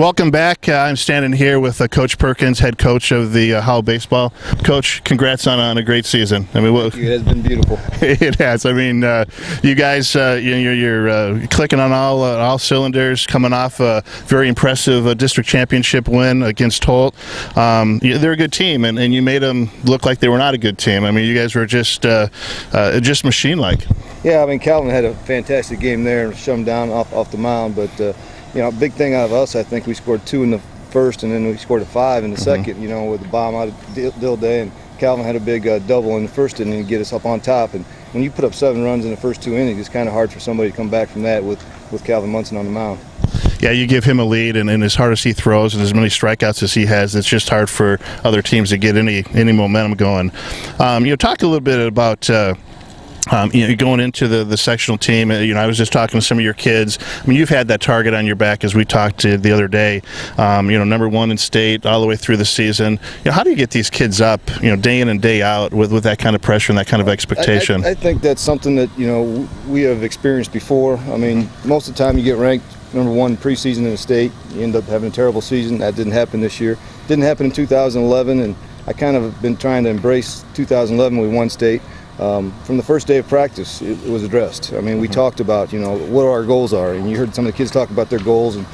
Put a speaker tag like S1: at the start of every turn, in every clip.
S1: Welcome back. I'm standing here with Coach Perkins, head coach of the Howell baseball. Coach, congrats on a great season. I mean,
S2: it has been beautiful.
S1: It has. I mean, you guys, you're clicking on all cylinders, coming off a very impressive district championship win against Holt. They're a good team, and you made them look like they were not a good team. I mean, you guys were just machine-like.
S2: Yeah, I mean, Calvin had a fantastic game there and shut him down off the mound, but big thing out of us, I think we scored 2 in the first, and then we scored a 5 in the second, with the bomb out of Dill Day, and Calvin had a big double in the first inning to get us up on top. And when you put up 7 runs in the first 2 innings, it's kind of hard for somebody to come back from that with Calvin Munson on the mound.
S1: Yeah, you give him a lead, and as hard as he throws and as many strikeouts as he has, it's just hard for other teams to get any momentum going. Talk a little bit about going into the sectional team. I was just talking to some of your kids. I mean, you've had that target on your back, as we talked to the other day. Number 1 in state all the way through the season. How do you get these kids up, day in and day out with that kind of pressure and that kind of expectation?
S2: I think that's something that we have experienced before. I mean, most of the time you get ranked number 1 preseason in the state, you end up having a terrible season. That didn't happen this year. Didn't happen in 2011, and I kind of been trying to embrace 2011. We won state. From the first day of practice, it was addressed. I mean, we talked about, what our goals are, and you heard some of the kids talk about their goals and,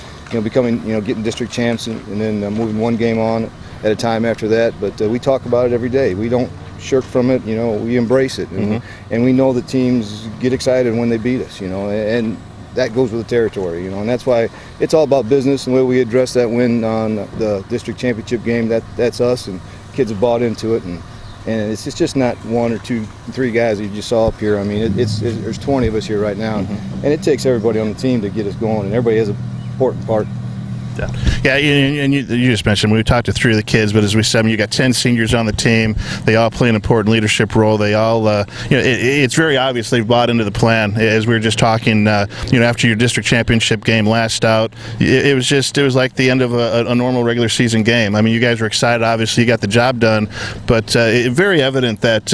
S2: becoming, getting district champs and then moving 1 game on at a time after that. But we talk about it every day. We don't shirk from it. We embrace it, and we know that teams get excited when they beat us. And that goes with the territory. And that's why it's all about business and the way we address that win on the district championship game. That's us, and kids have bought into it. And it's just not 1 or 2, 3 guys that you just saw up here. I mean, there's 20 of us here right now, and it takes everybody on the team to get us going, and everybody has an important part.
S1: Yeah, and you just mentioned, we talked to 3 of the kids, but as we said, you got 10 seniors on the team. They all play an important leadership role. They all, it's very obvious they've bought into the plan. As we were just talking, after your district championship game last out, it was like the end of a normal regular season game. I mean, you guys were excited. Obviously, you got the job done, but very evident that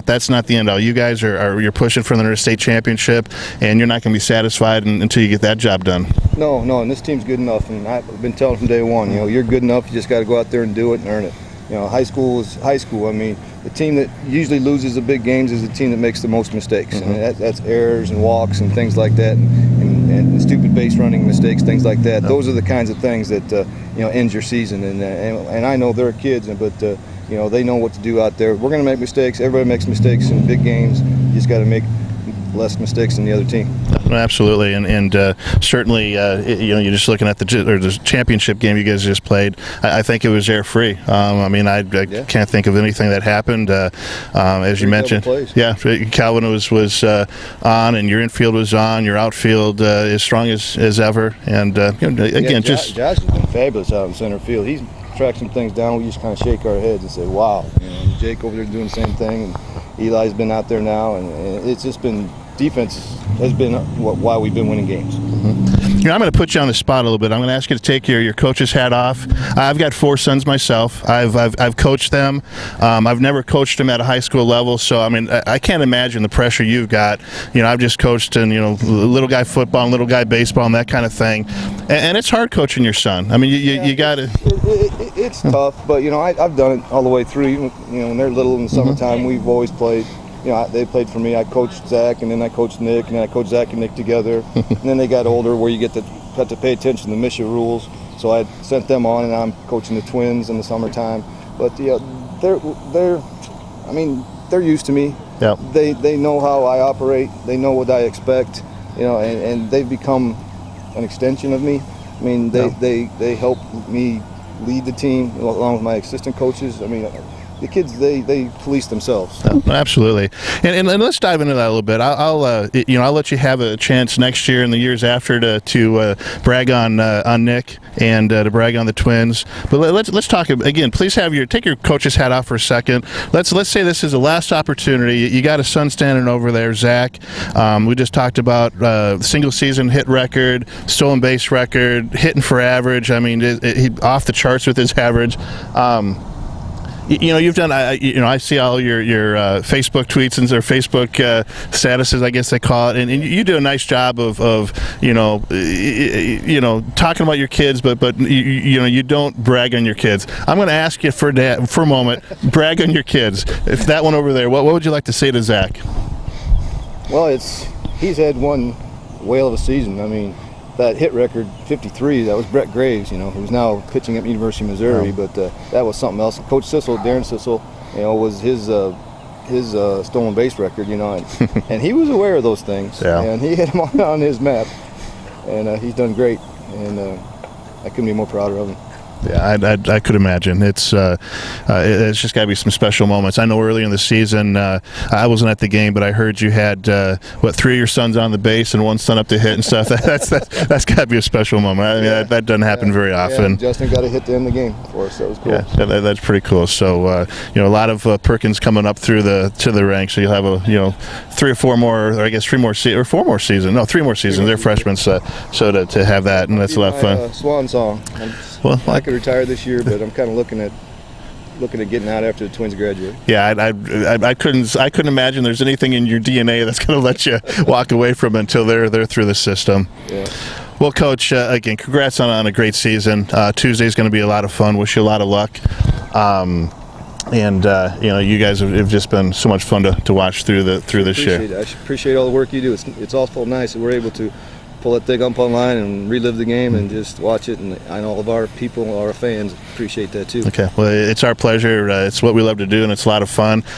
S1: that's not the end all. You guys you're pushing for the state championship, and you're not going to be satisfied until you get that job done.
S2: No, and this team's good enough. And I've been telling from day one, you're good enough. You just got to go out there and do it and earn it. High school is high school. I mean, the team that usually loses the big games is the team that makes the most mistakes. And that's errors and walks and things like that, and stupid base running mistakes, things like that. Those are the kinds of things that ends your season. And I know they're kids, but they know what to do out there. We're going to make mistakes. Everybody makes mistakes in big games. You just got to make less mistakes than the other team.
S1: Absolutely, and certainly, you're just looking at the championship game you guys just played. I think it was error-free. I mean, I can't think of anything that happened. As you mentioned, Calvin was on, and your infield was on. Your outfield as strong as ever. And again,
S2: Josh has been fabulous out in center field. He's tracked some things down. We just kind of shake our heads and say, "Wow!" Jake over there doing the same thing, and Eli's been out there now, and it's just been. Defense has been why we've been winning games.
S1: I'm going to put you on the spot a little bit. I'm going to ask you to take your coach's hat off. I've got 4 sons myself. I've coached them. I've never coached them at a high school level, so I mean I can't imagine the pressure you've got. I've just coached in little guy football and little guy baseball and that kind of thing, and it's hard coaching your son. I mean you got to.
S2: It's tough, but I've done it all the way through. When they're little in the summertime, we've always played. They played for me. I coached Zach, and then I coached Nick, and then I coached Zach and Nick together. And then they got older, where you got to pay attention to the Misha rules. So I sent them on, and I'm coaching the twins in the summertime. But they're used to me.
S1: Yeah.
S2: They know how I operate. They know what I expect. And they've become an extension of me. I mean, they help me lead the team along with my assistant coaches. I mean. The kids, they police themselves.
S1: Absolutely, and let's dive into that a little bit. I'll let you have a chance next year and the years after to brag on Nick and to brag on the twins. But let's talk again. Please take your coach's hat off for a second. Let's say this is the last opportunity. You got a son standing over there, Zach. We just talked about single season hit record, stolen base record, hitting for average. I mean, he off the charts with his average. You've done. I see all your Facebook tweets and their Facebook statuses, I guess they call it, and you do a nice job of talking about your kids, but you don't brag on your kids. I'm going to ask you for a moment, brag on your kids. If that one over there, what would you like to say to Zack?
S2: Well, he's had one whale of a season. I mean, that hit record 53, that was Brett Graves, who's now pitching at University of Missouri, but that was something else. Coach Sissel, Darren Sissel, was his stolen base record, and he was aware of those things, and he had him on his map, and he's done great, and I couldn't be more prouder of him.
S1: Yeah, I could imagine. It's just got to be some special moments. I know early in the season, I wasn't at the game, but I heard you had 3 of your sons on the base and 1 son up to hit and stuff. That's got to be a special moment. I mean, that doesn't happen very often.
S2: Yeah, Justin got a hit to end the game for us. That was cool.
S1: Yeah, that's pretty cool. So a lot of Perkins coming up to the ranks. So you'll have 3 or 4 more, or I guess 3 more or 4 more seasons. No, 3 more seasons. They're freshmen, so to have that, and that's a lot of fun.
S2: Swan song.
S1: Well,
S2: I could retire this year, but I'm kind of looking at getting out after the Twins graduate.
S1: Yeah, I couldn't imagine there's anything in your DNA that's going to let you walk away from it until they're through the system.
S2: Yeah.
S1: Well, Coach, again, congrats on a great season. Tuesday's going to be a lot of fun. Wish you a lot of luck. You guys have just been so much fun to watch through this year.
S2: I appreciate all the work you do. It's also nice that we're able to pull that thing up online and relive the game and just watch it, and I know all of our people, our fans appreciate that too.
S1: Okay, well, it's our pleasure. It's what we love to do, and it's a lot of fun.